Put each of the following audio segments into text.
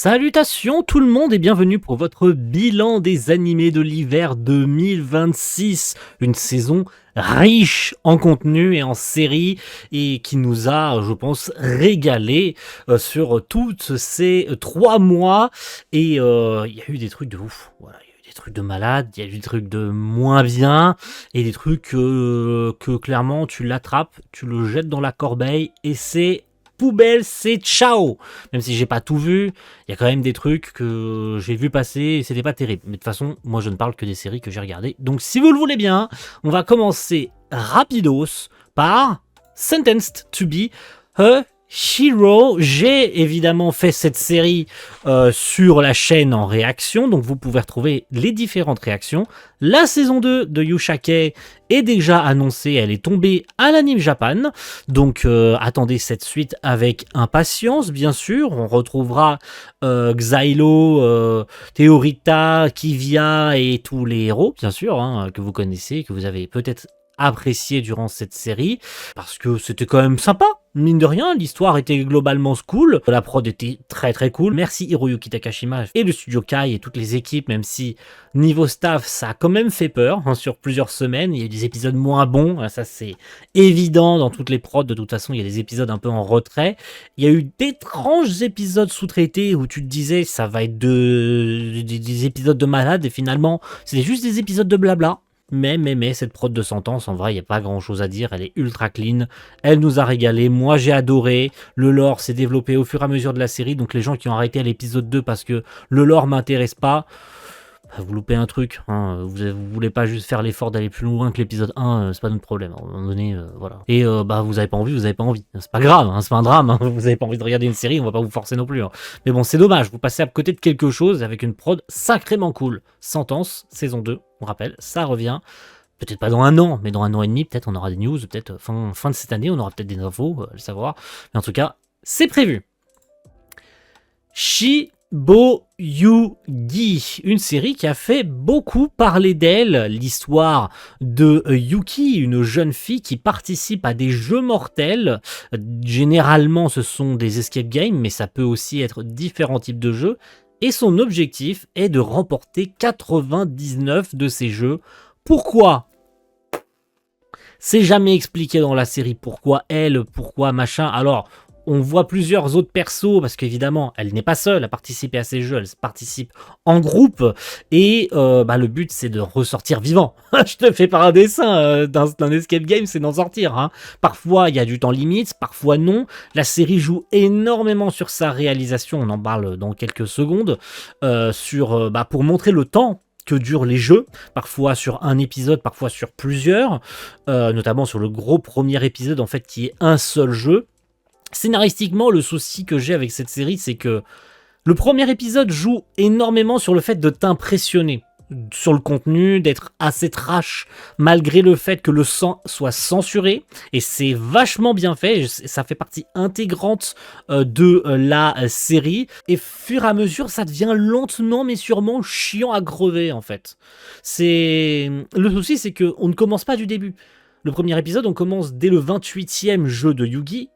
Salutations tout le monde et bienvenue pour votre bilan des animés de l'hiver 2026. Une saison riche en contenu et en séries et qui nous a, je pense, régalé sur toutes ces 3 mois. Et il y a eu des trucs de ouf, voilà. Il y a eu des trucs de malade, il y a eu des trucs de moins bien et des trucs que clairement tu l'attrapes, tu le jettes dans la corbeille et c'est poubelle, c'est ciao. Même si j'ai pas tout vu, il y a quand même des trucs que j'ai vu passer et c'était pas terrible. Mais de toute façon, moi je ne parle que des séries que j'ai regardées. Donc si vous le voulez bien, on va commencer rapidos par Sentenced to be a Hero. J'ai évidemment fait cette série sur la chaîne en réaction, donc vous pouvez retrouver les différentes réactions. La saison 2 de Yushake est déjà annoncée, elle est tombée à l'Anime Japan, donc attendez cette suite avec impatience, bien sûr. On retrouvera Xylo, Theorita, Kivia et tous les héros, bien sûr, hein, que vous connaissez, que vous avez peut-être apprécié durant cette série, parce que c'était quand même sympa. Mine de rien, l'histoire était globalement cool, la prod était très très cool. Merci Hiroyuki Takashima et le studio Kai et toutes les équipes, même si niveau staff ça a quand même fait peur sur plusieurs semaines. Il y a eu des épisodes moins bons, ça c'est évident dans toutes les prods. De toute façon, il y a des épisodes un peu en retrait. Il y a eu d'étranges épisodes sous-traités où tu te disais ça va être des épisodes de malade et finalement c'était juste des épisodes de blabla. Mais cette prod de Sentence, en vrai, il n'y a pas grand chose à dire, elle est ultra clean, elle nous a régalé, moi j'ai adoré, le lore s'est développé au fur et à mesure de la série, donc les gens qui ont arrêté à l'épisode 2 parce que le lore m'intéresse pas, vous loupez un truc, hein. Vous voulez pas juste faire l'effort d'aller plus loin que l'épisode 1, c'est pas notre problème, à un moment donné, voilà. Et vous avez pas envie, c'est pas grave, c'est pas un drame, vous avez pas envie de regarder une série, on va pas vous forcer non plus. Mais bon, c'est dommage, vous passez à côté de quelque chose avec une prod sacrément cool. Sentence, saison 2, on rappelle, ça revient. Peut-être pas dans 1 an, mais dans 1 an et demi, peut-être on aura des news, peut-être fin de cette année, on aura peut-être des infos, le savoir. Mais en tout cas, c'est prévu. Shiboyugi, une série qui a fait beaucoup parler d'elle, l'histoire de Yuki, une jeune fille qui participe à des jeux mortels. Généralement, ce sont des escape games, mais ça peut aussi être différents types de jeux. Et son objectif est de remporter 99 de ces jeux. Pourquoi ? C'est jamais expliqué dans la série pourquoi elle, pourquoi machin. Alors, on voit plusieurs autres persos, parce qu'évidemment, elle n'est pas seule à participer à ces jeux, elle participe en groupe, et le but c'est de ressortir vivant. Je te fais pas un dessin d'un escape game, c'est d'en sortir. Hein. Parfois, il y a du temps limite, parfois non. La série joue énormément sur sa réalisation, on en parle dans quelques secondes, pour montrer le temps que durent les jeux, parfois sur un épisode, parfois sur plusieurs, notamment sur le gros premier épisode en fait qui est un seul jeu. Scénaristiquement, le souci que j'ai avec cette série, c'est que le premier épisode joue énormément sur le fait de t'impressionner, sur le contenu, d'être assez trash, malgré le fait que le sang soit censuré, et c'est vachement bien fait, ça fait partie intégrante de la série, et fur et à mesure, ça devient lentement mais sûrement chiant à crever, en fait. Le souci, c'est qu'on ne commence pas du début. Le premier épisode, on commence dès le 28e jeu de Yuki,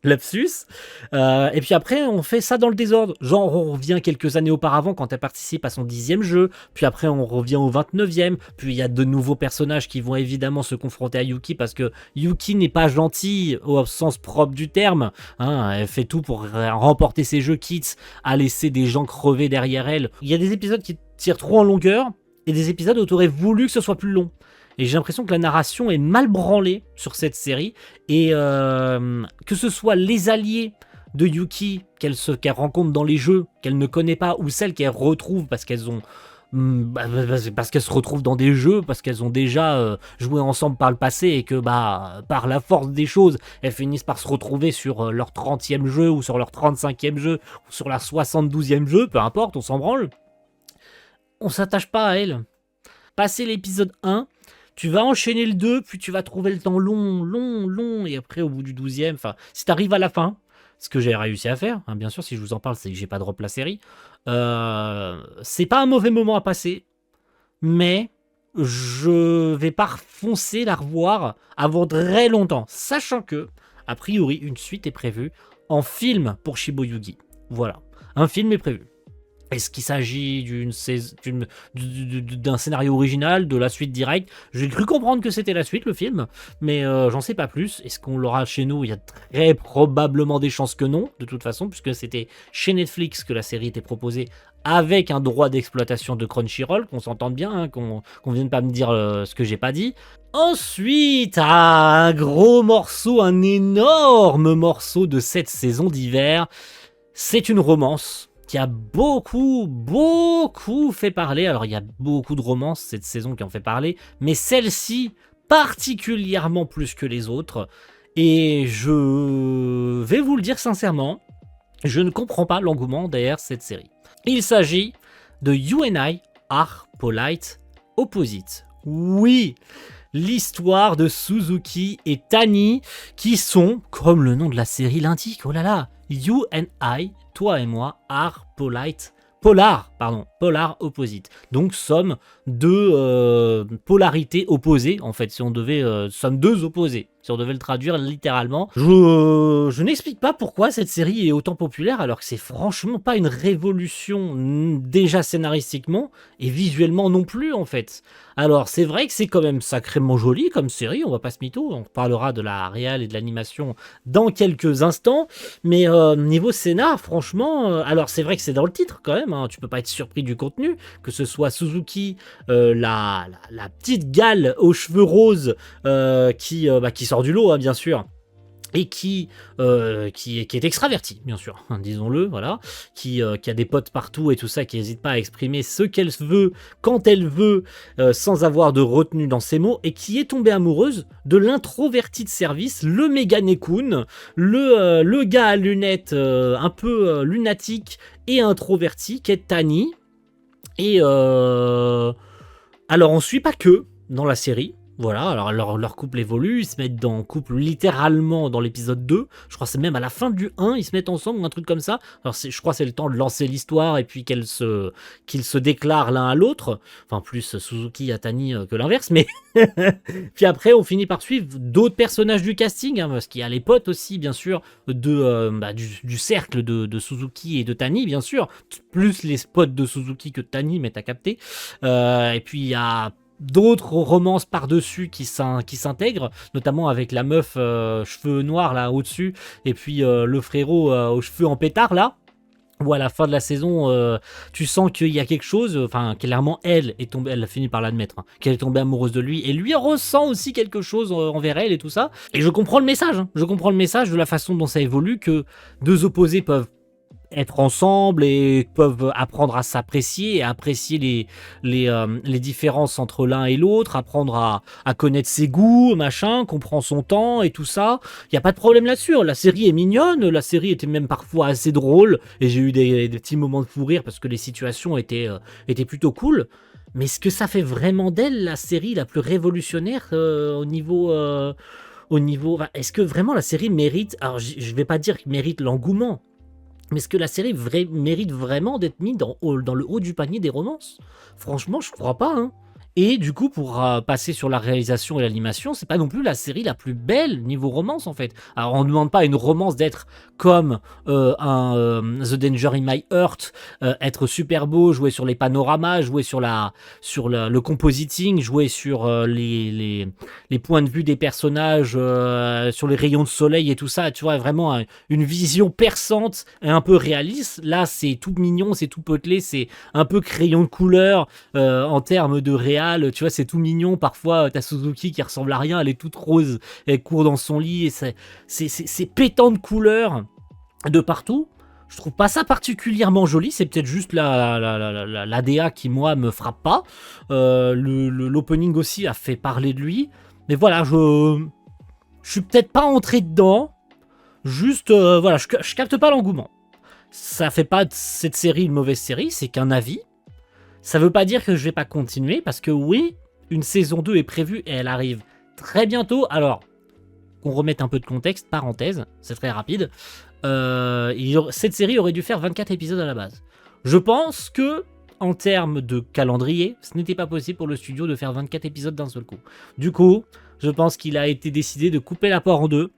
lapsus, et puis après on fait ça dans le désordre, genre on revient quelques années auparavant quand elle participe à son 10e jeu, puis après on revient au 29e, puis il y a de nouveaux personnages qui vont évidemment se confronter à Yuki parce que Yuki n'est pas gentille au sens propre du terme, hein, elle fait tout pour remporter ses jeux, quitte à laisser des gens crever derrière elle. Il y a des épisodes qui tirent trop en longueur et des épisodes où tu aurais voulu que ce soit plus long. Et j'ai l'impression que la narration est mal branlée sur cette série. Et que ce soit les alliés de Yuki qu'elle rencontre dans les jeux, qu'elle ne connaît pas, ou celles qu'elle retrouve parce qu'elles ont... parce qu'elles se retrouvent dans des jeux, parce qu'elles ont déjà joué ensemble par le passé et que par la force des choses, elles finissent par se retrouver sur leur 30e jeu ou sur leur 35e jeu ou sur leur 72e jeu, peu importe, on s'en branle. On s'attache pas à elles. Passer l'épisode 1... tu vas enchaîner le 2, puis tu vas trouver le temps long, et après au bout du 12e, si t'arrives à la fin, ce que j'ai réussi à faire, hein, bien sûr, si je vous en parle, c'est que j'ai pas drop la série, c'est pas un mauvais moment à passer, mais je vais pas foncer la revoir avant très longtemps, sachant que, a priori, une suite est prévue en film pour Shiboyugi. Voilà, un film est prévu. Est-ce qu'il s'agit d'un scénario original, de la suite directe? J'ai cru comprendre que c'était la suite, le film, mais j'en sais pas plus. Est-ce qu'on l'aura chez nous? Il y a très probablement des chances que non, de toute façon, puisque c'était chez Netflix que la série était proposée avec un droit d'exploitation de Crunchyroll, qu'on s'entende bien, hein, qu'on vienne pas me dire ce que j'ai pas dit. Ensuite, un gros morceau, un énorme morceau de cette saison d'hiver, c'est une romance qui a beaucoup fait parler. Alors, il y a beaucoup de romances cette saison qui en fait parler, mais celle-ci, particulièrement plus que les autres. Et je vais vous le dire sincèrement, je ne comprends pas l'engouement derrière cette série. Il s'agit de You and I Are Polite Opposite. Oui, l'histoire de Suzuki et Tani qui sont, comme le nom de la série l'indique, oh là là, You and I, toi et moi, are polar opposite. Donc sommes deux polarités opposées, en fait, sommes deux opposés. Si on devait le traduire littéralement. Je n'explique pas pourquoi cette série est autant populaire alors que c'est franchement pas une révolution déjà scénaristiquement et visuellement non plus en fait. Alors c'est vrai que c'est quand même sacrément joli comme série, on va pas se mytho, on parlera de la réal et de l'animation dans quelques instants, mais niveau scénar franchement, alors c'est vrai que c'est dans le titre quand même, hein, tu peux pas être surpris du contenu, que ce soit Suzuki, la petite gale aux cheveux roses qui sort du lot, hein, bien sûr, et qui est extravertie, bien sûr, hein, disons-le, voilà, qui a des potes partout et tout ça, qui n'hésite pas à exprimer ce qu'elle veut, quand elle veut, sans avoir de retenue dans ses mots, et qui est tombée amoureuse de l'introverti de service, le méga Nekun, le gars à lunettes un peu lunatique et introverti, qui est Tani. Et alors on suit pas que dans la série. Voilà, alors leur couple évolue, ils se mettent en couple littéralement dans l'épisode 2, je crois que c'est même à la fin du 1, ils se mettent ensemble ou un truc comme ça, alors je crois que c'est le temps de lancer l'histoire et puis qu'ils se déclarent l'un à l'autre, enfin plus Suzuki à Tani que l'inverse, mais puis après on finit par suivre d'autres personnages du casting, hein, parce qu'il y a les potes aussi bien sûr du cercle de Suzuki et de Tani bien sûr, plus les potes de Suzuki que de Tani, mais t'as capté, et puis il y a d'autres romances par-dessus qui s'intègrent, notamment avec la meuf cheveux noirs là au-dessus, et puis le frérot aux cheveux en pétard là, où à la fin de la saison, tu sens qu'il y a quelque chose, enfin clairement elle a fini par l'admettre, hein, qu'elle est tombée amoureuse de lui, et lui ressent aussi quelque chose envers elle et tout ça, et je comprends le message, hein, je comprends le message de la façon dont ça évolue, que deux opposés peuvent être ensemble et peuvent apprendre à s'apprécier et à apprécier les différences entre l'un et l'autre, apprendre à connaître ses goûts, machin, qu'on prend son temps et tout ça. Il n'y a pas de problème là-dessus. La série est mignonne, la série était même parfois assez drôle et j'ai eu des petits moments de fou rire parce que les situations étaient plutôt cool. Mais est-ce que ça fait vraiment d'elle la série la plus révolutionnaire au niveau... est-ce que vraiment la série mérite... Alors je vais pas dire qu'il mérite l'engouement, mais est-ce que la série mérite vraiment d'être mise dans le haut du panier des romances? Franchement, je crois pas, hein. Et du coup, pour passer sur la réalisation et l'animation, c'est pas non plus la série la plus belle niveau romance en fait. Alors on ne demande pas à une romance d'être comme The Danger in My Heart, être super beau, jouer sur les panoramas, jouer sur le compositing, jouer sur les points de vue des personnages, sur les rayons de soleil et tout ça. Tu vois, vraiment une vision perçante et un peu réaliste. Là, c'est tout mignon, c'est tout potelé, c'est un peu crayon de couleur en termes de réal. Tu vois, c'est tout mignon. Parfois, t'as Suzuki qui ressemble à rien, elle est toute rose, elle court dans son lit, et c'est pétant de couleurs de partout. Je trouve pas ça particulièrement joli, c'est peut-être juste la DA qui, moi, me frappe pas. L'opening aussi a fait parler de lui. Mais voilà, je suis peut-être pas entré dedans. Juste, voilà, je capte pas l'engouement. Ça fait pas de cette série une mauvaise série, c'est qu'un avis. Ça veut pas dire que je vais pas continuer, parce que oui, une saison 2 est prévue et elle arrive très bientôt. Alors, qu'on remette un peu de contexte, parenthèse, c'est très rapide. Cette série aurait dû faire 24 épisodes à la base. Je pense que, en termes de calendrier, ce n'était pas possible pour le studio de faire 24 épisodes d'un seul coup. Du coup, je pense qu'il a été décidé de couper la poire en deux,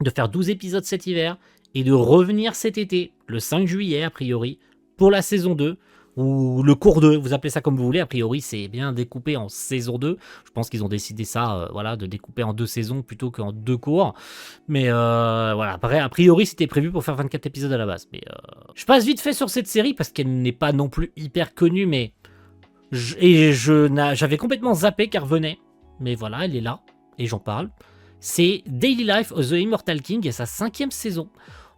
de faire 12 épisodes cet hiver et de revenir cet été, le 5 juillet a priori, pour la saison 2, ou le cours 2, vous appelez ça comme vous voulez, a priori c'est bien découpé en saison 2, je pense qu'ils ont décidé ça, voilà, de découper en 2 saisons plutôt qu'en 2 cours, mais voilà, après, a priori c'était prévu pour faire 24 épisodes à la base, mais je passe vite fait sur cette série parce qu'elle n'est pas non plus hyper connue, mais j'avais complètement zappé qu'elle revenait, mais voilà, elle est là, et j'en parle. C'est Daily Life of the Immortal King et sa 5e saison.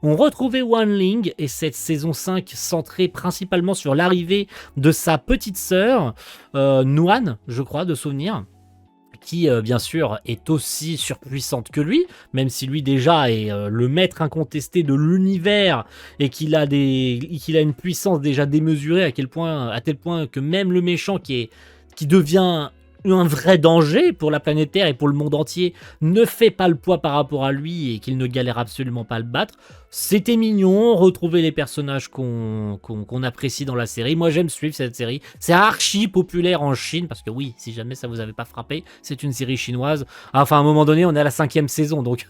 On retrouvait Wan Ling et cette saison 5 centrée principalement sur l'arrivée de sa petite sœur, Nuan, je crois, de souvenir, qui bien sûr est aussi surpuissante que lui, même si lui déjà est le maître incontesté de l'univers et qu'il a une puissance déjà démesurée à tel point que même le méchant qui devient un vrai danger pour la planète Terre et pour le monde entier ne fait pas le poids par rapport à lui et qu'il ne galère absolument pas à le battre. C'était mignon, retrouver les personnages qu'on apprécie dans la série. Moi j'aime suivre cette série, c'est archi populaire en Chine, parce que oui, si jamais ça vous avait pas frappé, c'est une série chinoise. Enfin à un moment donné on est à la 5e saison, donc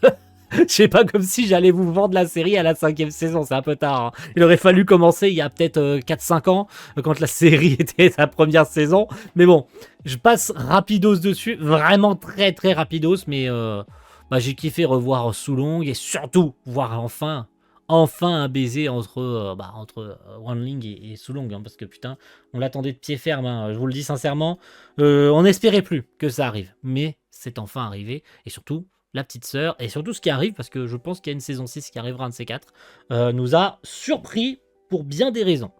je sais pas, comme si j'allais vous vendre la série à la 5e saison, c'est un peu tard. Hein. Il aurait fallu commencer il y a peut-être 4-5 ans, quand la série était sa première saison. Mais bon, je passe rapidos dessus, vraiment très très rapidos, mais j'ai kiffé revoir Sulong et surtout voir enfin un baiser entre Wan Ling et Sulong, hein, parce que putain, on l'attendait de pied ferme, hein, je vous le dis sincèrement. On n'espérait plus que ça arrive, mais c'est enfin arrivé, et surtout la petite sœur, et surtout ce qui arrive, parce que je pense qu'il y a une saison 6 qui arrivera, un de ces quatre, nous a surpris pour bien des raisons.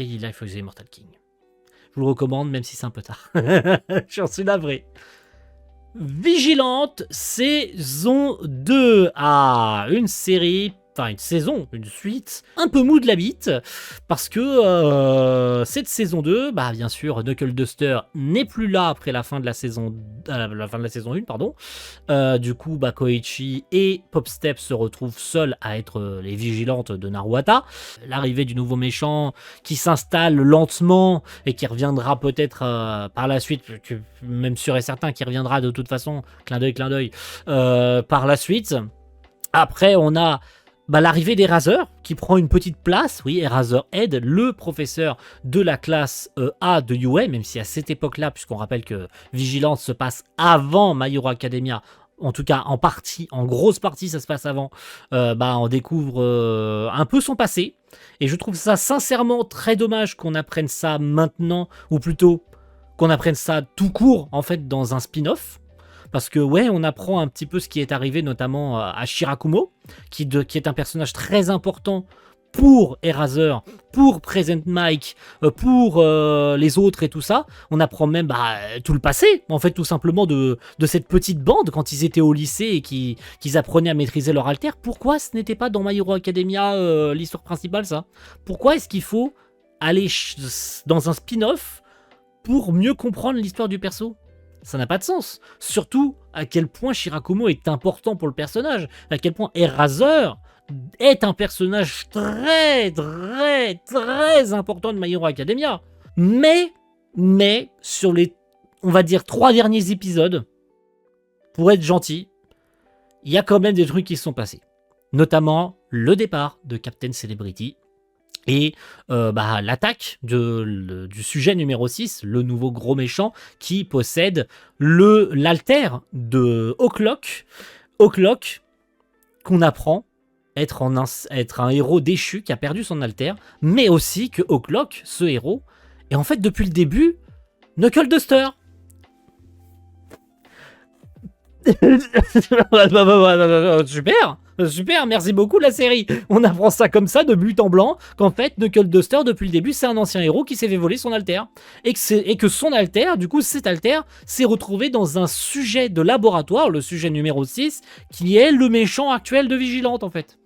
Daily Life of the Immortal King. Je vous le recommande, même si c'est un peu tard. J'en suis navré. Vigilante, saison 2. Ah, une série, enfin une saison, une suite, un peu mou de la bite, parce que cette saison 2, bien sûr, Knuckle Duster n'est plus là après la fin de la saison 1, pardon. Du coup, Koichi et Popstep se retrouvent seuls à être les vigilantes de Naruhata. L'arrivée du nouveau méchant qui s'installe lentement et qui reviendra peut-être par la suite, même sûr et certain qu'il reviendra de toute façon, clin d'œil, par la suite. Après, on a l'arrivée d'Eraser, qui prend une petite place, oui, Eraserhead, le professeur de la classe A de UA, même si à cette époque-là, puisqu'on rappelle que Vigilance se passe avant My Hero Academia, en tout cas en grosse partie ça se passe avant, on découvre un peu son passé, et je trouve ça sincèrement très dommage qu'on apprenne ça maintenant, ou plutôt qu'on apprenne ça tout court, en fait, dans un spin-off. Parce que ouais, on apprend un petit peu ce qui est arrivé notamment à Shirakumo, qui est un personnage très important pour Eraser, pour Present Mike, pour les autres et tout ça. On apprend même tout le passé, en fait, tout simplement de cette petite bande quand ils étaient au lycée et qu'ils apprenaient à maîtriser leur alter. Pourquoi ce n'était pas dans My Hero Academia l'histoire principale, ça? Pourquoi est-ce qu'il faut aller dans un spin-off pour mieux comprendre l'histoire du perso? Ça n'a pas de sens. Surtout à quel point Shirakumo est important pour le personnage, à quel point Eraser est un personnage très très très important de My Hero Academia. Mais sur les, on va dire, 3 derniers épisodes, pour être gentil, il y a quand même des trucs qui se sont passés. Notamment le départ de Captain Celebrity, et l'attaque du sujet numéro 6, le nouveau gros méchant qui possède l'alter de O'Clock. O'Clock, qu'on apprend être un héros déchu qui a perdu son alter, mais aussi que O'Clock, ce héros, est en fait depuis le début Knuckle Duster. Super, merci beaucoup la série. On apprend ça comme ça, de but en blanc, qu'en fait, Knuckle Duster, depuis le début, c'est un ancien héros qui s'est fait voler son alter. Et que son alter, du coup, cet alter, s'est retrouvé dans un sujet de laboratoire, le sujet numéro 6, qui est le méchant actuel de Vigilante, en fait.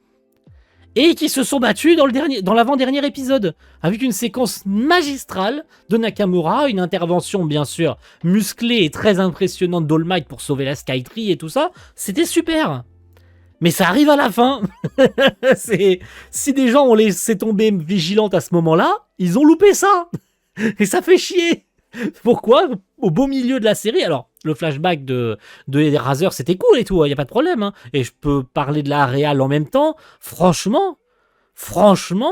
Et qui se sont battus dans l'avant-dernier épisode, avec une séquence magistrale de Nakamura, une intervention bien sûr musclée et très impressionnante d'All Might pour sauver la Skytree et tout ça. C'était super. Mais ça arrive à la fin. Si des gens ont laissé tomber Vigilante à ce moment-là, ils ont loupé ça. Et ça fait chier. Pourquoi? Au beau milieu de la série, alors le flashback de Eraser c'était cool et tout, il y a pas de problème, hein, et je peux parler de la réal en même temps. Franchement,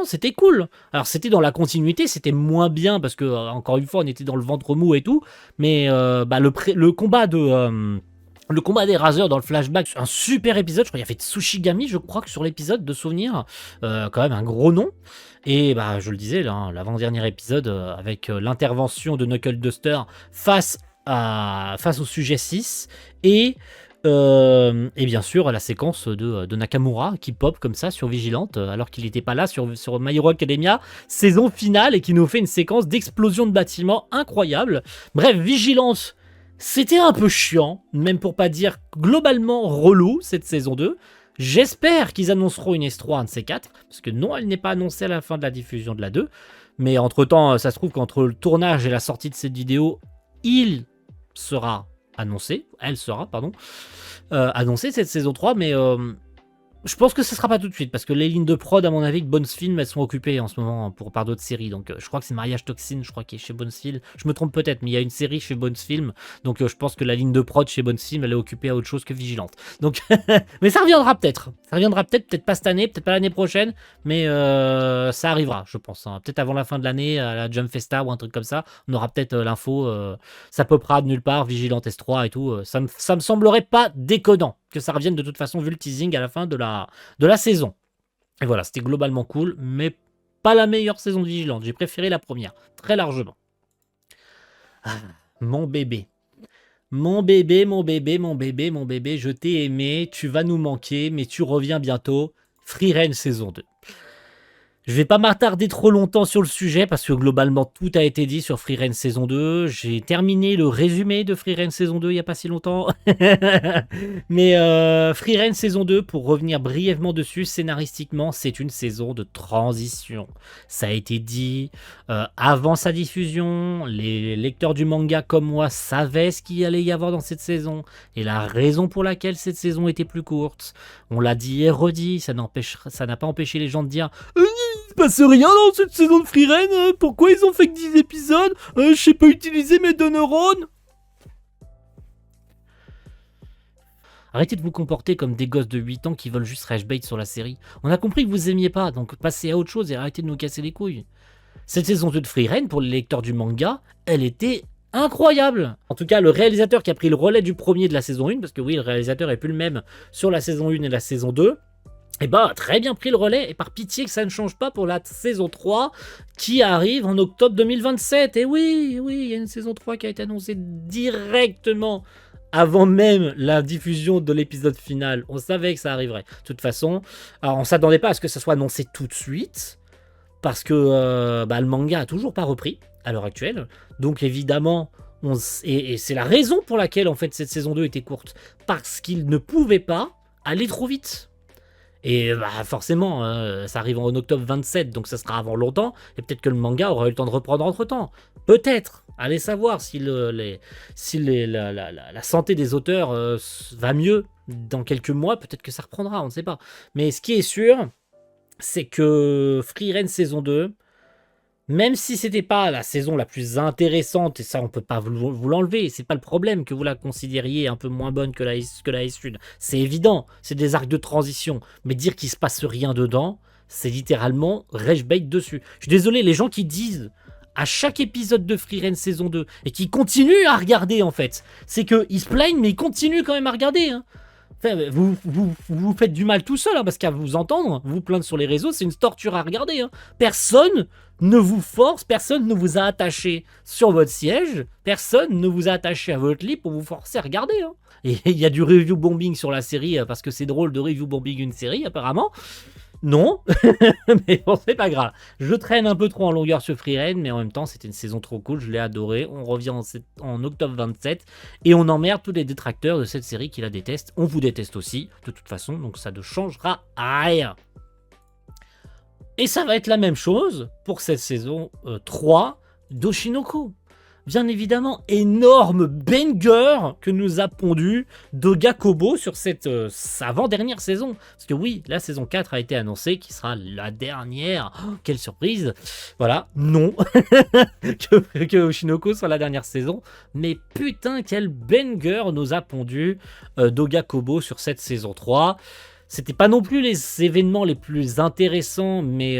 c'était cool. Alors c'était dans la continuité, c'était moins bien parce que encore une fois, on était dans le ventre mou et tout, mais le combat de le combat des Razors dans le flashback, un super épisode. Je crois qu'il y avait Tsushigami, je crois que sur l'épisode de souvenir, quand même un gros nom. Et bah je le disais là, hein, l'avant-dernier épisode avec l'intervention de Knuckle Duster face au sujet 6 et bien sûr la séquence de Nakamura qui pop comme ça sur Vigilante alors qu'il n'était pas là sur My Hero Academia, saison finale, et qui nous fait une séquence d'explosion de bâtiments incroyable. Bref, Vigilante, c'était un peu chiant, même pour pas dire globalement relou cette saison 2. J'espère qu'ils annonceront une S3, un de ces quatre, parce que non, elle n'est pas annoncée à la fin de la diffusion de la 2. Mais entre-temps, ça se trouve qu'entre le tournage et la sortie de cette vidéo, elle sera annoncée cette saison 3, mais je pense que ce sera pas tout de suite, parce que les lignes de prod, à mon avis, de Bones Film, elles sont occupées en ce moment par d'autres séries. Donc je crois que c'est Mariage Toxine, je crois, qui est chez Bones Film. Je me trompe peut-être, mais il y a une série chez Bones Film. Donc je pense que la ligne de prod chez Bones Film, elle est occupée à autre chose que Vigilante. Donc, mais ça reviendra peut-être. Ça reviendra peut-être pas cette année, peut-être pas l'année prochaine, mais ça arrivera, je pense, hein. Peut-être avant la fin de l'année, à la Jump Festa ou un truc comme ça, on aura peut-être l'info. Ça popera de nulle part, Vigilante S3 et tout. Ça me semblerait pas déconnant que ça revienne de toute façon, vu le teasing à la fin de la saison. Et voilà, c'était globalement cool, mais pas la meilleure saison de Vigilante. J'ai préféré la première, très largement. Ah, mon bébé. Mon bébé, mon bébé, mon bébé, mon bébé, je t'ai aimé, tu vas nous manquer, mais tu reviens bientôt. Free saison 2. Je vais pas m'attarder trop longtemps sur le sujet parce que globalement tout a été dit sur Free saison 2. J'ai terminé le résumé de Free saison 2 il y a pas si longtemps. Mais Free saison 2, pour revenir brièvement dessus, scénaristiquement, c'est une saison de transition. Ça a été dit avant sa diffusion. Les lecteurs du manga comme moi savaient ce qu'il allait y avoir dans cette saison et la raison pour laquelle cette saison était plus courte. On l'a dit et redit, ça n'a pas empêché les gens de dire il se passe rien dans cette saison de Free pourquoi ils ont fait que 10 épisodes, je sais pas utiliser mes deux neurones. Arrêtez de vous comporter comme des gosses de 8 ans qui veulent juste rage-bait sur la série. On a compris que vous aimiez pas, donc passez à autre chose et arrêtez de nous casser les couilles. Cette saison 2 de Free pour les lecteurs du manga, elle était incroyable. En tout cas, le réalisateur qui a pris le relais du premier de la saison 1, parce que oui, le réalisateur est plus le même sur la saison 1 et la saison 2, et bah, très bien pris le relais, et par pitié que ça ne change pas pour la saison 3 qui arrive en octobre 2027. Et oui, il y a une saison 3 qui a été annoncée directement avant même la diffusion de l'épisode final. On savait que ça arriverait. De toute façon, alors on s'attendait pas à ce que ça soit annoncé tout de suite, parce que le manga a toujours pas repris à l'heure actuelle. Donc évidemment, et c'est la raison pour laquelle en fait cette saison 2 était courte, parce qu'il ne pouvait pas aller trop vite. Et forcément, ça arrive en octobre 27, donc ça sera avant longtemps, et peut-être que le manga aura eu le temps de reprendre entre-temps. Peut-être. Allez savoir si la santé des auteurs va mieux dans quelques mois, peut-être que ça reprendra, on ne sait pas. Mais ce qui est sûr, c'est que Free saison 2, même si c'était pas la saison la plus intéressante, et ça on peut pas vous l'enlever, c'est pas le problème que vous la considériez un peu moins bonne que la S1, c'est évident, c'est des arcs de transition, mais dire qu'il se passe rien dedans, c'est littéralement rage bait dessus. Je suis désolé, les gens qui disent à chaque épisode de Free saison 2 et qui continuent à regarder en fait, c'est qu'ils se plaignent mais ils continuent quand même à regarder, hein. Enfin, vous faites du mal tout seul, hein, parce qu'à vous entendre, vous plaindre sur les réseaux, c'est une torture à regarder, hein. Personne ne vous force, personne ne vous a attaché sur votre siège, personne ne vous a attaché à votre lit pour vous forcer à regarder, hein. Et il y a du review bombing sur la série, parce que c'est drôle de review bombing une série, apparemment. Non, mais bon, c'est pas grave. Je traîne un peu trop en longueur sur Free mais en même temps, c'était une saison trop cool, je l'ai adoré. On revient en octobre 27 et on emmerde tous les détracteurs de cette série qui la détestent. On vous déteste aussi, de toute façon, donc ça ne changera rien. Et ça va être la même chose pour cette saison 3 d'Oshinoko. bien évidemment, énorme banger que nous a pondu Doga Kobo sur cette avant-dernière saison. Parce que oui, la saison 4 a été annoncée, qui sera la dernière. Oh, quelle surprise. Voilà, non. que Oshinoko soit la dernière saison. Mais putain, quel banger nous a pondu Doga Kobo sur cette saison 3. C'était pas non plus les événements les plus intéressants, mais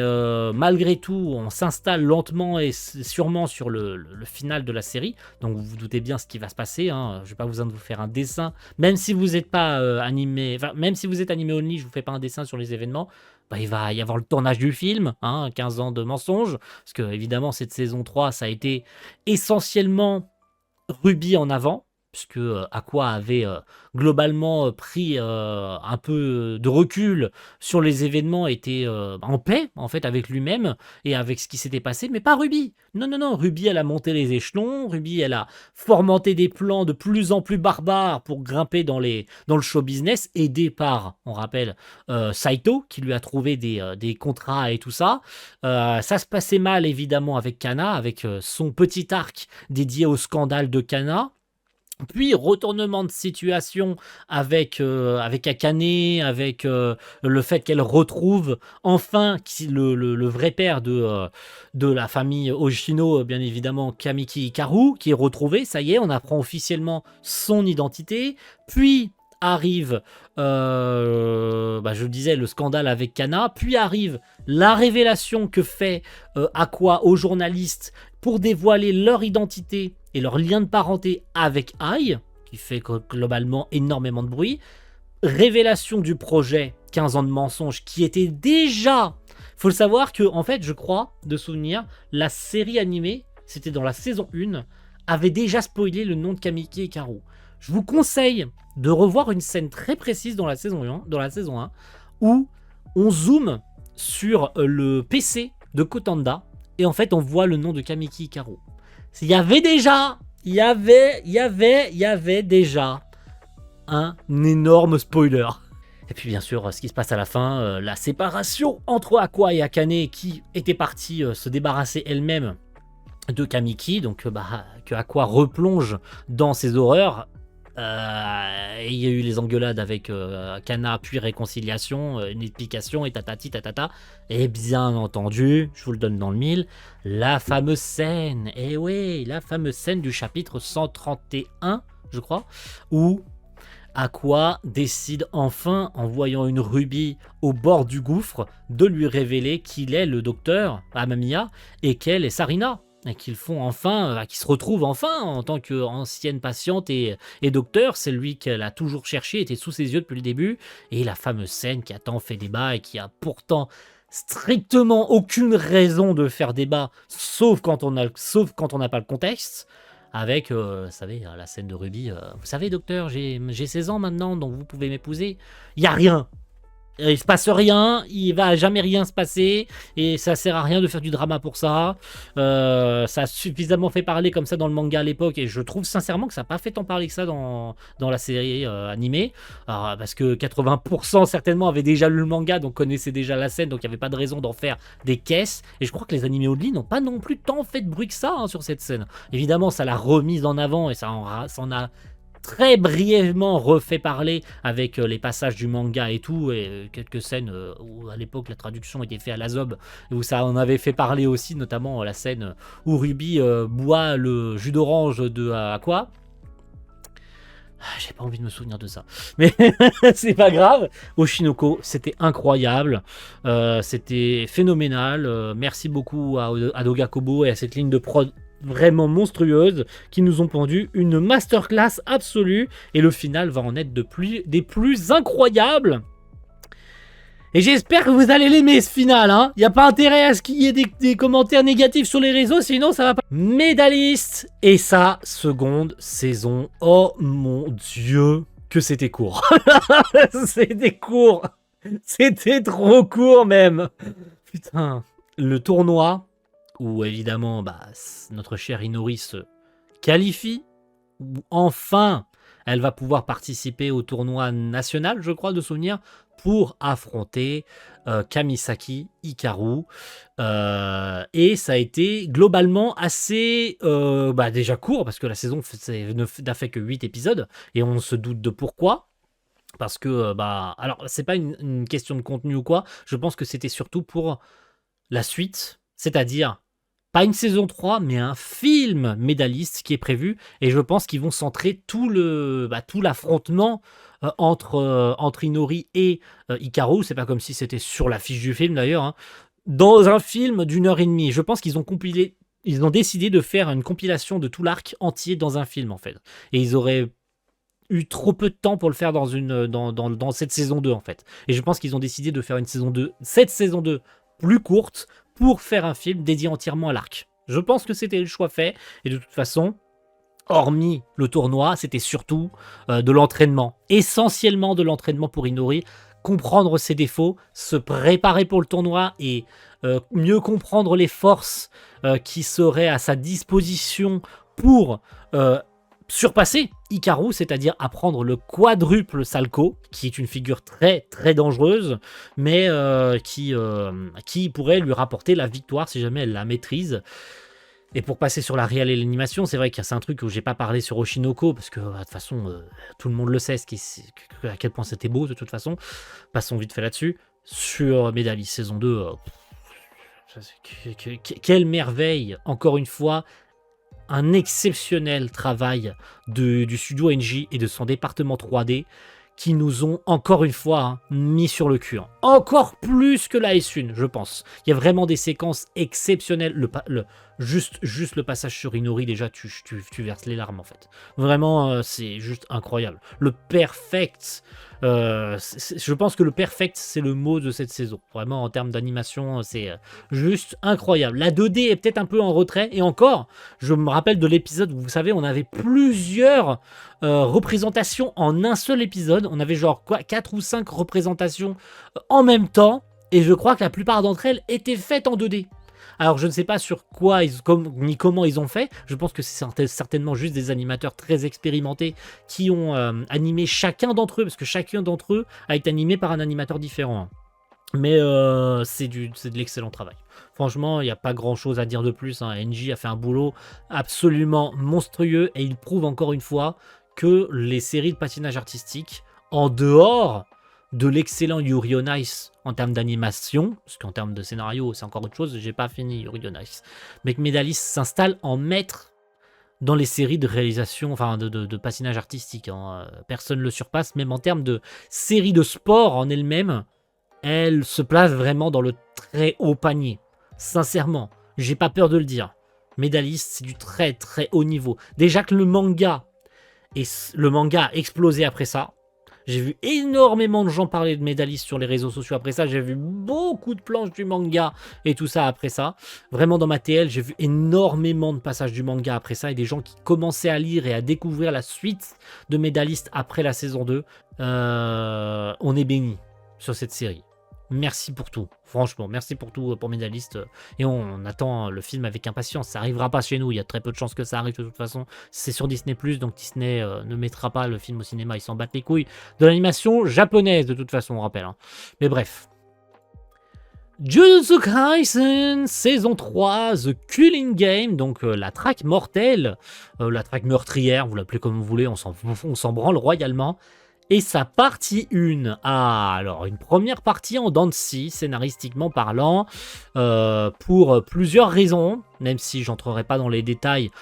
malgré tout, on s'installe lentement et sûrement sur le final de la série. Donc vous vous doutez bien ce qui va se passer. Hein. Je vais pas besoin de vous faire un dessin, même si vous n'êtes pas animé, enfin, même si vous êtes animé only, je vous fais pas un dessin sur les événements. Bah, il va y avoir le tournage du film, 15 ans de mensonges, parce que évidemment cette saison 3, ça a été essentiellement Ruby en avant, puisque Aqua avait globalement pris un peu de recul sur les événements, était en paix en fait avec lui-même et avec ce qui s'était passé, mais pas Ruby. Non, non, non, Ruby elle a monté les échelons, Ruby elle a fomenté des plans de plus en plus barbares pour grimper dans le show business, aidé par, on rappelle, Saito, qui lui a trouvé des contrats et tout ça. Ça se passait mal évidemment avec Kana, avec son petit arc dédié au scandale de Kana. Puis retournement de situation avec Akane, avec le fait qu'elle retrouve enfin le vrai père de la famille Oshino, bien évidemment Kamiki Hikaru, qui est retrouvé, ça y est, on apprend officiellement son identité. Puis arrive, je le disais, le scandale avec Kana, puis arrive la révélation que fait Aqua aux journalistes pour dévoiler leur identité et leur lien de parenté avec Ai, qui fait globalement énormément de bruit. Révélation du projet 15 ans de mensonges, qui était déjà... Faut le savoir que, en fait, je crois, de souvenir, la série animée, c'était dans la saison 1, avait déjà spoilé le nom de Kamiki Hikaru. Je vous conseille de revoir une scène très précise dans la saison 1 où on zoome sur le PC de Kotanda et en fait on voit le nom de Kamiki Hikaru. Il y avait déjà un énorme spoiler. Et puis bien sûr, ce qui se passe à la fin, la séparation entre Aqua et Akane, qui était partie se débarrasser elle-même de Kamiki, donc que Aqua replonge dans ses horreurs. Il y a eu les engueulades avec Kana, puis réconciliation, une explication et tatati tatata. Et bien entendu, je vous le donne dans le mille, la fameuse scène, et oui, la fameuse scène du chapitre 131, je crois, où Aqua décide enfin, en voyant une Ruby au bord du gouffre, de lui révéler qu'il est le docteur Amamiya et qu'elle est Sarina. Et qu'ils font enfin, qu'ils se retrouvent enfin en tant qu'ancienne patiente et docteur. C'est lui qu'elle a toujours cherché, était sous ses yeux depuis le début. Et la fameuse scène qui a tant fait débat et qui a pourtant strictement aucune raison de faire débat, sauf quand on n'a pas le contexte. Avec, vous savez, la scène de Ruby. Vous savez, docteur, j'ai 16 ans maintenant, donc vous pouvez m'épouser. Il n'y a rien. Il se passe rien, il va jamais rien se passer, et ça sert à rien de faire du drama pour ça. Ça a suffisamment fait parler comme ça dans le manga à l'époque, et je trouve sincèrement que ça n'a pas fait tant parler que ça dans la série animée. Alors, parce que 80% certainement avaient déjà lu le manga, donc connaissaient déjà la scène, donc il n'y avait pas de raison d'en faire des caisses. Et je crois que les animés only n'ont pas non plus tant fait de bruit que ça sur cette scène. Évidemment, ça l'a remise en avant, et ça en a très brièvement refait parler avec les passages du manga et tout, et quelques scènes où à l'époque la traduction était faite à la zob, où ça en avait fait parler aussi, notamment la scène où Ruby boit le jus d'orange de Aqua. J'ai pas envie de me souvenir de ça, mais c'est pas grave. Oshinoko, c'était incroyable, c'était phénoménal. Merci beaucoup à Doga Kobo et à cette ligne de prod vraiment monstrueuses qui nous ont pondu une masterclass absolue, et le final va en être des plus incroyables. Et j'espère que vous allez l'aimer ce final, hein. Y a pas intérêt à ce qu'il y ait des commentaires négatifs sur les réseaux, sinon ça va pas. Médailliste et sa seconde saison. Oh mon dieu, que c'était court. C'était court. C'était trop court même. Putain. Le tournoi où évidemment notre cher Inori se qualifie, où enfin Elle va pouvoir participer au tournoi national, je crois, de souvenir, pour affronter Kamisaki Hikaru. Et ça a été globalement assez déjà court, parce que la saison n'a fait que 8 épisodes, et on se doute de pourquoi. Parce que, alors, c'est pas une question de contenu ou quoi, je pense que c'était surtout pour la suite, c'est-à-dire pas une saison 3, mais un film médailliste qui est prévu, et je pense qu'ils vont centrer tout l'affrontement entre Inori et Hikaru. C'est pas comme si c'était sur la fiche du film d'ailleurs, hein. Dans un film d'1 heure et demie, je pense qu'ils ont décidé de faire une compilation de tout l'arc entier dans un film en fait. Et ils auraient eu trop peu de temps pour le faire dans cette saison 2 en fait. Et je pense qu'ils ont décidé de faire cette saison 2 plus courte pour faire un film dédié entièrement à l'arc. Je pense que c'était le choix fait, et de toute façon, hormis le tournoi, c'était surtout de l'entraînement. Essentiellement de l'entraînement pour Inori, comprendre ses défauts, se préparer pour le tournoi et mieux comprendre les forces qui seraient à sa disposition pour surpasser Hikaru, c'est-à-dire apprendre le quadruple Salco, qui est une figure très très dangereuse, mais qui pourrait lui rapporter la victoire si jamais elle la maîtrise. Et pour passer sur la réal et l'animation, c'est vrai que c'est un truc où j'ai pas parlé sur Oshinoko, parce que de toute façon, tout le monde le sait, à quel point c'était beau de toute façon. Passons vite fait là-dessus. Sur Medalis saison 2, quelle merveille, encore une fois. Un exceptionnel travail du studio NJ et de son département 3D qui nous ont encore une fois mis sur le cul. Encore plus que la S1, je pense. Il y a vraiment des séquences exceptionnelles. Juste le passage sur Inori, déjà, tu verses les larmes en fait. Vraiment, c'est juste incroyable. Le perfect. Je pense que le perfect, c'est le mot de cette saison. Vraiment, en termes d'animation, c'est juste incroyable. La 2D est peut-être un peu en retrait. Et encore, je me rappelle de l'épisode où, vous savez, on avait plusieurs représentations en un seul épisode. On avait genre 4 ou 5 représentations en même temps. Et je crois que la plupart d'entre elles étaient faites en 2D. Alors je ne sais pas sur quoi ni comment ils ont fait. Je pense que c'est certainement juste des animateurs très expérimentés qui ont animé chacun d'entre eux, parce que chacun d'entre eux a été animé par un animateur différent. Mais c'est de l'excellent travail. Franchement, il n'y a pas grand chose à dire de plus. NJ a fait un boulot absolument monstrueux, et il prouve encore une fois que les séries de patinage artistique, en dehors de l'excellent Yuri on Ice en termes d'animation, parce qu'en termes de scénario, c'est encore autre chose, j'ai pas fini Yuri on Ice, mais que Medalis s'installe en maître dans les séries de réalisation, enfin de patinage artistique. Personne ne le surpasse, même en termes de séries de sport en elle-même, elle se place vraiment dans le très haut panier. Sincèrement, j'ai pas peur de le dire. Medalis, c'est du très très haut niveau. Déjà que le manga a explosé après ça. J'ai vu énormément de gens parler de Medalis sur les réseaux sociaux après ça. J'ai vu beaucoup de planches du manga et tout ça après ça. Vraiment dans ma TL, j'ai vu énormément de passages du manga après ça, et des gens qui commençaient à lire et à découvrir la suite de Medalis après la saison 2. On est béni sur cette série. Merci pour tout, franchement, merci pour tout pour Médaliste. Et on attend le film avec impatience. Ça arrivera pas chez nous, il y a très peu de chances que ça arrive de toute façon. C'est sur Disney+, donc Disney ne mettra pas le film au cinéma, ils s'en battent les couilles de l'animation japonaise de toute façon, on rappelle. Mais bref. Jujutsu Kaisen, saison 3, The Killing Game, donc la traque mortelle, la traque meurtrière, vous l'appelez comme vous voulez, on s'en branle royalement. Et sa partie 1, alors une première partie en dents de scie, scénaristiquement parlant, pour plusieurs raisons, même si j'entrerai pas dans les détails,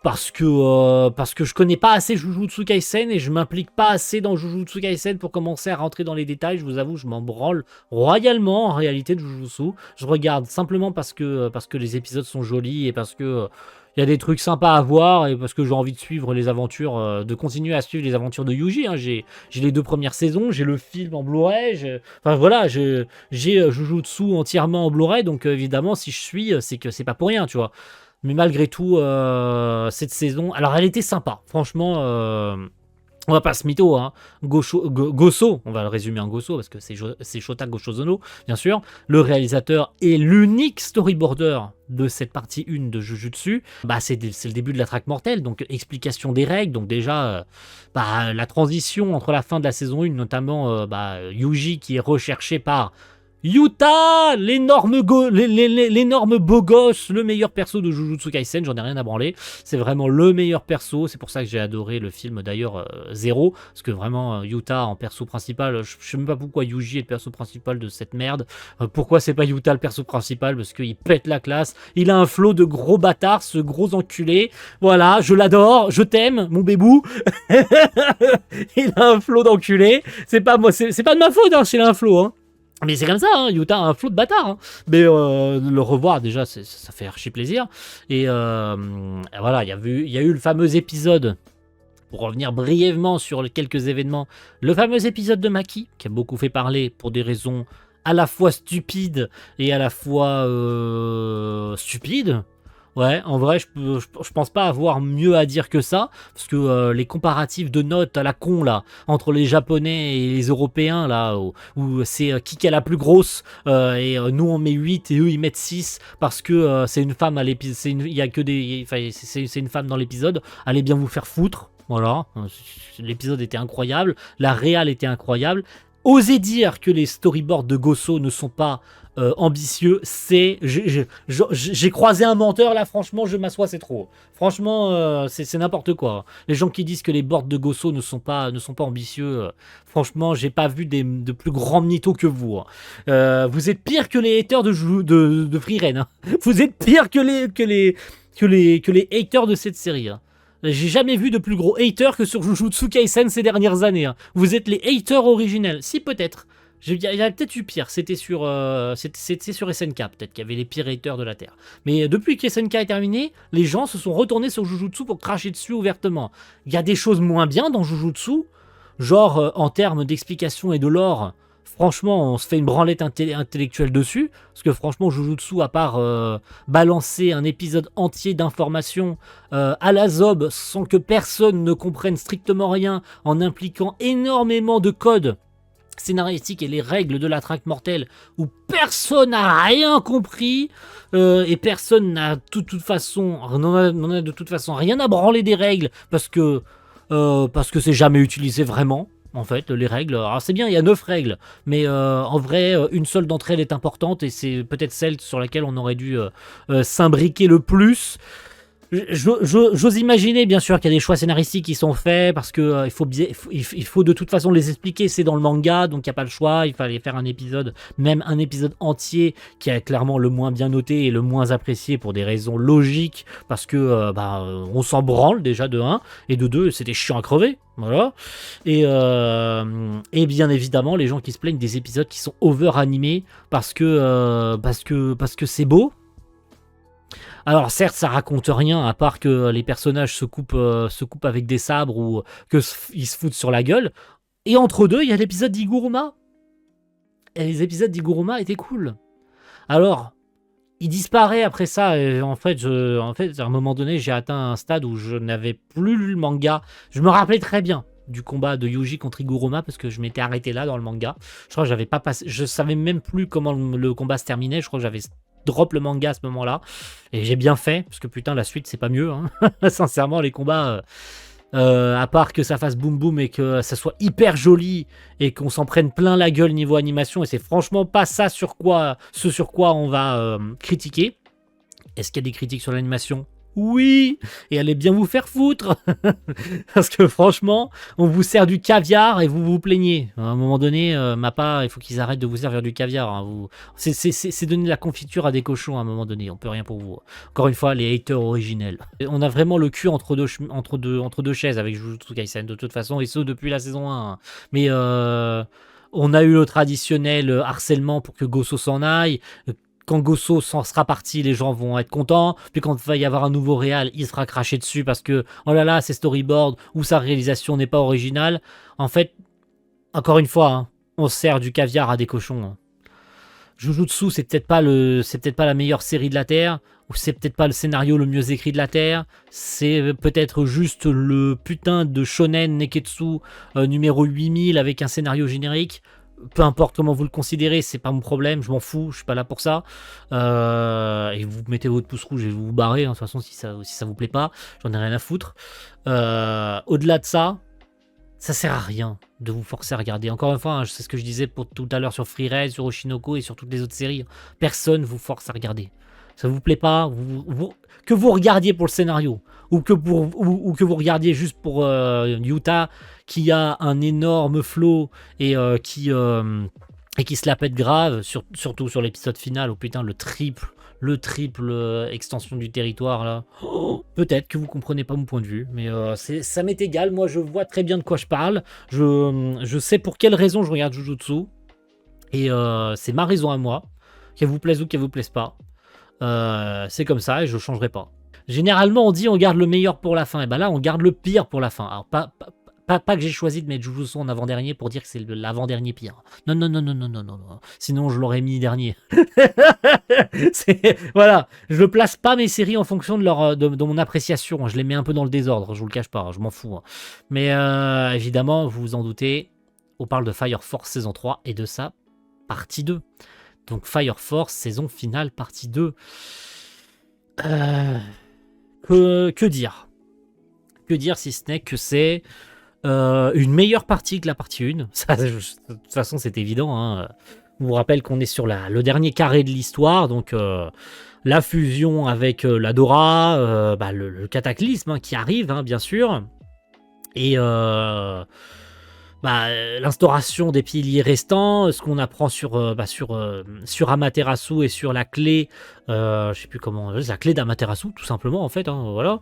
parce que je connais pas assez Jujutsu Kaisen et je m'implique pas assez dans Jujutsu Kaisen pour commencer à rentrer dans les détails. Je vous avoue, je m'en branle royalement en réalité de Jujutsu. Je regarde simplement parce que les épisodes sont jolis et parce que il y a des trucs sympas à voir, et parce que j'ai envie de suivre les aventures, de continuer à suivre les aventures de Yuji. J'ai les 2 premières saisons, j'ai le film en Blu-ray, enfin voilà, j'ai Jujutsu entièrement en Blu-ray, donc évidemment si je suis, c'est que c'est pas pour rien, tu vois. Mais malgré tout, cette saison, alors elle était sympa, franchement. On va pas se mytho, hein. Gosso, on va le résumer en Gosso parce que c'est Shota Goshozono, bien sûr. Le réalisateur est l'unique storyboarder de cette partie 1 de Jujutsu. Bah, c'est le début de la traque mortelle, donc explication des règles. Donc déjà, la transition entre la fin de la saison 1, notamment Yuji qui est recherché par Yuta, l'énorme beau gosse, le meilleur perso de Jujutsu Kaisen, j'en ai rien à branler. C'est vraiment le meilleur perso, c'est pour ça que j'ai adoré le film d'ailleurs Zero, parce que vraiment Yuta en perso principal, je sais même pas pourquoi Yuji est le perso principal de cette merde. Pourquoi c'est pas Yuta le perso principal? Parce qu'il pète la classe, il a un flot de gros bâtards, ce gros enculé. Voilà, je l'adore, je t'aime, mon bébou. Il a un flot d'enculé. C'est pas moi, c'est pas de ma faute, hein, s'il a un flot, hein. Mais c'est comme ça, hein, Yuta a un flot de bâtard. Hein. Mais le revoir, déjà, ça fait archi plaisir. Et voilà, il y a eu le fameux épisode, pour revenir brièvement sur quelques événements, le fameux épisode de Maki, qui a beaucoup fait parler pour des raisons à la fois stupides et à la fois stupides. Ouais, en vrai, je pense pas avoir mieux à dire que ça, parce que les comparatifs de notes à la con, là, entre les Japonais et les Européens, là, où c'est qui est la plus grosse, et nous on met 8 et eux ils mettent 6, parce que c'est une femme à l'épisode, il y a que des, enfin, c'est une femme dans l'épisode, allez bien vous faire foutre, voilà, l'épisode était incroyable, la réal était incroyable. Osez dire que les storyboards de Gosso ne sont pas ambitieux, j'ai croisé un menteur là, franchement je m'assois, c'est trop. Franchement c'est n'importe quoi. Les gens qui disent que les boards de Gosso ne sont pas ambitieux, franchement j'ai pas vu de plus grands mythos que vous. Vous êtes pire que les haters de Frieren. Hein. Vous êtes pire que les haters de cette série. Hein. J'ai jamais vu de plus gros haters que sur Jujutsu Kaisen ces dernières années. Hein. Vous êtes les haters originels. Si, peut-être. Il y a peut-être eu pire. C'était sur SNK, peut-être, qu'il y avait les pires haters de la Terre. Mais depuis que SNK est terminé, les gens se sont retournés sur Jujutsu pour cracher dessus ouvertement. Il y a des choses moins bien dans Jujutsu, genre en termes d'explication et de lore. Franchement, on se fait une branlette intellectuelle dessus, parce que franchement, Jujutsu, à part balancer un épisode entier d'informations à la zob, sans que personne ne comprenne strictement rien, en impliquant énormément de codes scénaristiques et les règles de la traque mortelle, où personne n'a rien compris, et personne n'a de toute façon rien à branler des règles, parce que c'est jamais utilisé vraiment. En fait, les règles, alors c'est bien, il y a 9 règles, mais en vrai, une seule d'entre elles est importante, et c'est peut-être celle sur laquelle on aurait dû s'imbriquer le plus. J'ose imaginer, bien sûr, qu'il y a des choix scénaristiques qui sont faits, parce que il faut de toute façon les expliquer, c'est dans le manga, donc il n'y a pas le choix, il fallait faire un épisode, même un épisode entier, qui est clairement le moins bien noté et le moins apprécié pour des raisons logiques, parce que on s'en branle déjà de 1, et de 2, c'était chiant à crever. Voilà. Et bien évidemment, les gens qui se plaignent des épisodes qui sont over-animés parce que c'est beau. Alors certes, ça raconte rien, à part que les personnages se coupent avec des sabres ou qu'ils se foutent sur la gueule. Et entre deux, il y a l'épisode d'Iguruma. Et les épisodes d'Iguruma étaient cool. Alors, il disparaît après ça. Et en fait, à un moment donné, j'ai atteint un stade où je n'avais plus lu le manga. Je me rappelais très bien du combat de Yuji contre Iguruma parce que je m'étais arrêté là dans le manga. Je crois que j'avais pas passé. Je savais même plus comment le combat se terminait. Je crois que j'avais drop le manga à ce moment-là. Et j'ai bien fait parce que putain, la suite, c'est pas mieux. Hein. Sincèrement, les combats. À part que ça fasse boum boum et que ça soit hyper joli et qu'on s'en prenne plein la gueule niveau animation, et c'est franchement pas ça ce sur quoi on va critiquer. Est-ce qu'il y a des critiques sur l'animation ? Oui, et allez bien vous faire foutre. Parce que franchement, on vous sert du caviar et vous vous plaignez. À un moment donné, Mappa, il faut qu'ils arrêtent de vous servir du caviar. Hein. C'est donner de la confiture à des cochons à un moment donné. On peut rien pour vous. Encore une fois, les haters originels. On a vraiment le cul entre deux chaises avec Jujutsu Kaisen de toute façon, et ce depuis la saison 1. Mais on a eu le traditionnel harcèlement pour que Gosso s'en aille. Quand Gosso s'en sera parti, les gens vont être contents. Puis quand il va y avoir un nouveau réal, il sera craché dessus parce que, oh là là, c'est storyboard ou sa réalisation n'est pas originale. En fait, encore une fois, hein, on sert du caviar à des cochons. Hein. Jujutsu, c'est peut-être pas la meilleure série de la Terre, ou c'est peut-être pas le scénario le mieux écrit de la Terre, c'est peut-être juste le putain de shonen Neketsu numéro 8000 avec un scénario générique. Peu importe comment vous le considérez, c'est pas mon problème, je m'en fous, je suis pas là pour ça. Et vous mettez votre pouce rouge et vous vous barrez, hein, de toute façon, si ça vous plaît pas, j'en ai rien à foutre. Au-delà de ça sert à rien de vous forcer à regarder. Encore une fois, hein, c'est ce que je disais pour tout à l'heure sur Freerez, sur Oshinoko et sur toutes les autres séries. Personne vous force à regarder. Ça vous plaît pas, que vous regardiez pour le scénario, ou que vous regardiez juste pour Yuta qui a un énorme flow et qui se la pète grave, surtout sur l'épisode final, où putain le triple extension du territoire là. Oh, peut-être que vous comprenez pas mon point de vue, mais ça m'est égal. Moi, je vois très bien de quoi je parle. Je sais pour quelle raison je regarde Jujutsu, et c'est ma raison à moi. Qu'elle vous plaise ou qu'elle vous plaise pas, c'est comme ça et je changerai pas. Généralement, on dit on garde le meilleur pour la fin, et ben là, on garde le pire pour la fin. Alors pas que j'ai choisi de mettre Jujutsu en avant-dernier pour dire que c'est l'avant-dernier pire. Non, non, non, non, non, non, non, non. Sinon, je l'aurais mis dernier. Voilà, je ne place pas mes séries en fonction de mon appréciation. Je les mets un peu dans le désordre, je vous le cache pas, je m'en fous. Hein. Mais évidemment, vous vous en doutez, on parle de Fire Force saison 3 et de sa partie 2. Donc Fire Force saison finale partie 2. Que dire? Que dire si ce n'est que c'est une meilleure partie que la partie 1. Ça, de toute façon, c'est évident. Hein. Je vous rappelle qu'on est sur le dernier carré de l'histoire, donc la fusion avec la Dora, le cataclysme qui arrive, hein, bien sûr, et l'instauration des piliers restants, ce qu'on apprend sur Amaterasu et sur la clé, je sais plus comment, la clé d'Amaterasu, tout simplement, en fait, hein, voilà.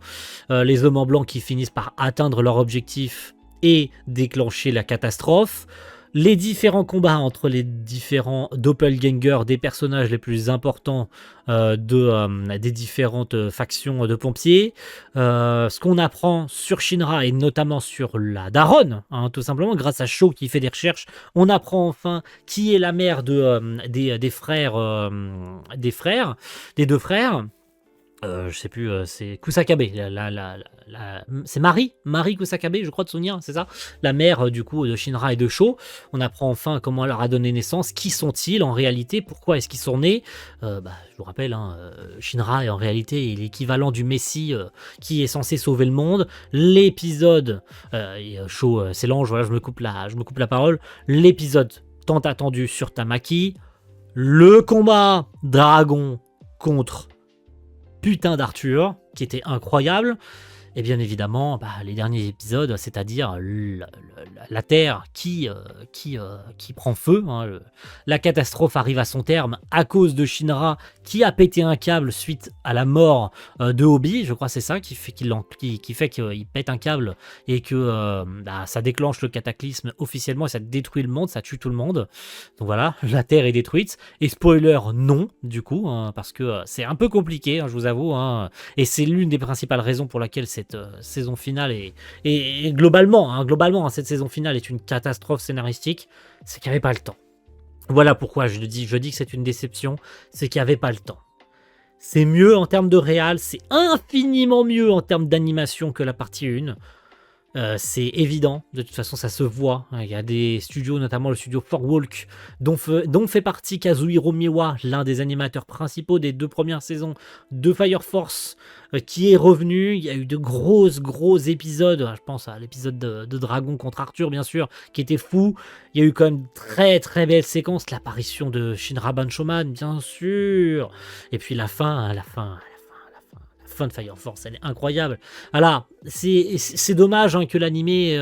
Les hommes en blanc qui finissent par atteindre leur objectif et déclencher la catastrophe. Les différents combats entre les différents doppelgangers des personnages les plus importants des différentes factions de pompiers. Ce qu'on apprend sur Shinra et notamment sur la daronne, hein, tout simplement, grâce à Sho qui fait des recherches, on apprend enfin qui est la mère des frères, des deux frères. Je sais plus, c'est Kusakabe, c'est Marie Kusakabe, je crois de souvenir, c'est ça, la mère du coup de Shinra et de Sho. On apprend enfin comment elle leur a donné naissance, qui sont-ils en réalité, pourquoi est-ce qu'ils sont nés. Je vous rappelle, hein, Shinra est en réalité l'équivalent du Messie qui est censé sauver le monde. L'épisode, Sho s'élange, voilà, je me coupe la parole. L'épisode tant attendu sur Tamaki, le combat dragon contre putain d'Arthur, qui était incroyable, et bien évidemment les derniers épisodes, c'est-à-dire la Terre qui prend feu, hein, la catastrophe arrive à son terme à cause de Shinra qui a pété un câble suite à la mort de Obi, je crois que c'est ça qui fait qu'il pète un câble et que ça déclenche le cataclysme officiellement et ça détruit le monde, ça tue tout le monde. Donc voilà, la Terre est détruite, et spoiler non du coup, hein, parce que c'est un peu compliqué, hein, je vous avoue, hein, et c'est l'une des principales raisons pour laquelle cette saison finale et globalement, hein, cette saison finale est une catastrophe scénaristique, c'est qu'il n'y avait pas le temps. Voilà pourquoi je dis que c'est une déception, c'est qu'il n'y avait pas le temps. C'est mieux en termes de réal, c'est infiniment mieux en termes d'animation que la partie 1. C'est évident, de toute façon ça se voit. Il y a des studios, notamment le studio 4Walk, dont fait partie Kazuhiro Miwa, l'un des animateurs principaux des 2 premières saisons de Fire Force, qui est revenu. Il y a eu de gros épisodes, je pense à l'épisode de Dragon contre Arthur bien sûr, qui était fou. Il y a eu quand même très très belle séquence, l'apparition de Shinra Banchoman bien sûr, et puis la fin de Fire Force, elle est incroyable. Alors, c'est dommage, hein, que l'animé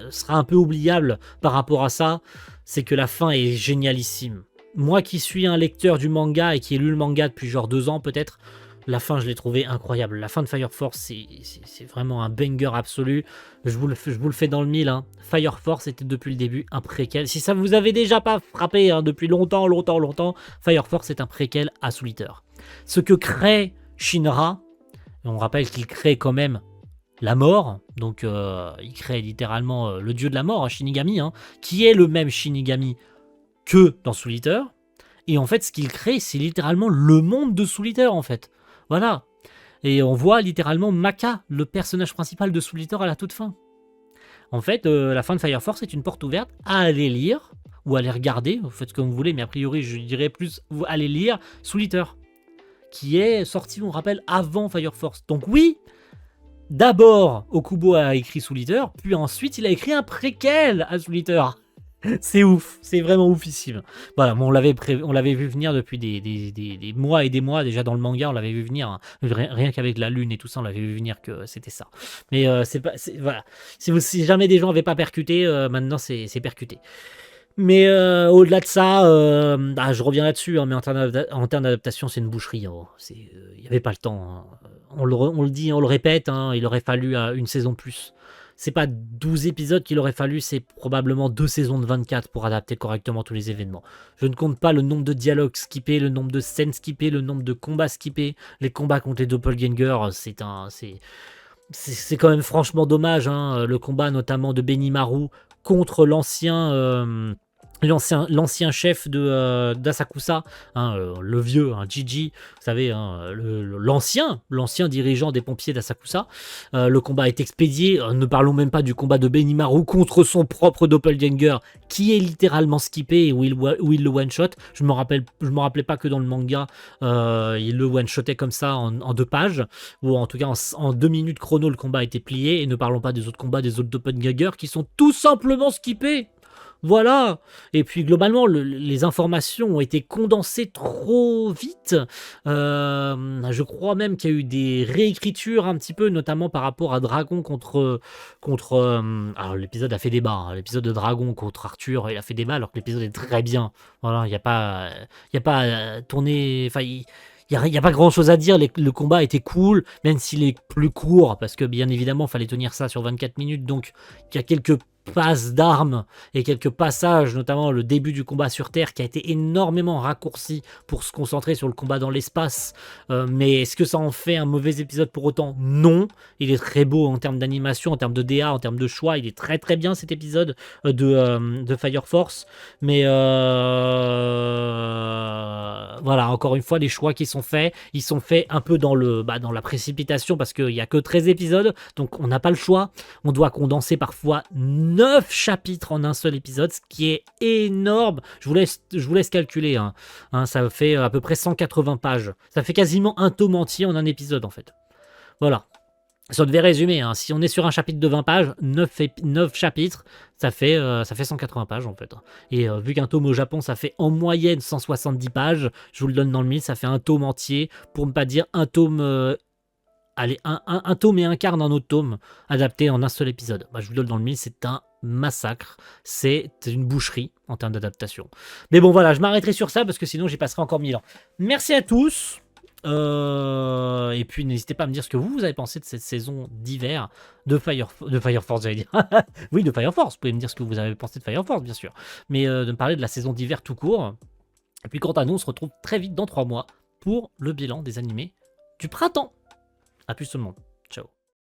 sera un peu oubliable par rapport à ça. C'est que la fin est génialissime. Moi qui suis un lecteur du manga et qui ai lu le manga depuis genre 2 ans peut-être, la fin je l'ai trouvé incroyable. La fin de Fire Force, c'est vraiment un banger absolu. Je vous le fais dans le mille. Hein. Fire Force était depuis le début un préquel. Si ça vous avait déjà pas frappé, hein, depuis longtemps, Fire Force est un préquel à Soul Eater. Ce que crée Shinra, on rappelle qu'il crée quand même la mort, donc il crée littéralement le dieu de la mort, Shinigami, hein, qui est le même Shinigami que dans Soul Eater, Et en fait, ce qu'il crée, c'est littéralement le monde de Soul Eater, en fait. Voilà. Et on voit littéralement Maka, le personnage principal de Soul Eater à la toute fin. En fait, la fin de Fire Force est une porte ouverte à aller lire, ou à aller regarder, vous faites ce que vous voulez, mais a priori, je dirais plus, vous allez lire Soul Eater, qui est sorti, on rappelle, avant Fire Force. Donc oui, d'abord, Okubo a écrit Soul Eater, puis ensuite, il a écrit un préquel à Soul Eater. C'est ouf, c'est vraiment oufissime. Voilà, bon, on l'avait vu venir depuis des mois et des mois déjà dans le manga, on l'avait vu venir, hein. Rien qu'avec la lune et tout ça, on l'avait vu venir que c'était ça. Mais voilà, si jamais des gens n'avaient pas percuté, maintenant c'est percuté. Mais au-delà de ça, je reviens là-dessus, hein, mais en termes d'adaptation, c'est une boucherie. Hein. Il n'y avait pas le temps. Hein. On le dit, on le répète, hein, il aurait fallu une saison de plus. C'est pas 12 épisodes qu'il aurait fallu, c'est probablement 2 saisons de 24 pour adapter correctement tous les événements. Je ne compte pas le nombre de dialogues skippés, le nombre de scènes skippées, le nombre de combats skippés. Les combats contre les doppelgangers, c'est quand même franchement dommage. Hein, le combat notamment de Benimaru contre l'ancien chef d'Asakusa, hein, le vieux, hein, Gigi, vous savez, hein, l'ancien dirigeant des pompiers d'Asakusa. Le combat est expédié, ne parlons même pas du combat de Benimaru contre son propre doppelganger, qui est littéralement skippé et où il le one-shot. Je me rappelais pas que dans le manga, il le one-shotait comme ça en 2 pages, ou en tout cas en 2 minutes chrono, le combat a été plié, et ne parlons pas des autres combats des autres doppelgangers qui sont tout simplement skippés. Voilà. Et puis globalement, les informations ont été condensées trop vite. Je crois même qu'il y a eu des réécritures un petit peu, notamment par rapport à Dragon contre. Alors l'épisode a fait débat. Hein. L'épisode de Dragon contre Arthur, il a fait débat alors que l'épisode est très bien. Voilà, il n'y a pas, tourné. Enfin, il n'y a pas grand chose à dire, le combat était cool, même s'il est plus court, parce que bien évidemment, il fallait tenir ça sur 24 minutes, donc il y a quelques passes d'armes et quelques passages, notamment le début du combat sur Terre qui a été énormément raccourci pour se concentrer sur le combat dans l'espace. Mais est-ce que ça en fait un mauvais épisode pour autant? Non. Il est très beau en termes d'animation, en termes de DA, en termes de choix. Il est très très bien cet épisode de Fire Force. Mais voilà, encore une fois, les choix qui sont faits, ils sont faits un peu dans la précipitation parce qu'il n'y a que 13 épisodes, donc on n'a pas le choix. On doit condenser parfois 9 chapitres en un seul épisode, ce qui est énorme. Je vous laisse calculer. Hein. Ça fait à peu près 180 pages. Ça fait quasiment un tome entier en un épisode, en fait. Voilà. Si on devait résumer, hein, si on est sur un chapitre de 20 pages, 9 chapitres, ça fait 180 pages, en fait. Et vu qu'un tome au Japon, ça fait en moyenne 170 pages, je vous le donne dans le mille, ça fait un tome entier, pour ne pas dire un tome... Allez, un tome et un quart d'un autre tome adapté en un seul épisode. Je vous le donne dans le mille, c'est un massacre. C'est une boucherie en termes d'adaptation. Mais bon, voilà, je m'arrêterai sur ça parce que sinon j'y passerai encore 1000 ans. Merci à tous. Et puis n'hésitez pas à me dire ce que vous avez pensé de cette saison d'hiver de Fire Force, j'allais dire. Oui, de Fire Force. Vous pouvez me dire ce que vous avez pensé de Fire Force, bien sûr. Mais de me parler de la saison d'hiver tout court. Et puis quant à nous, on se retrouve très vite dans 3 mois pour le bilan des animés du printemps. A plus tout le monde.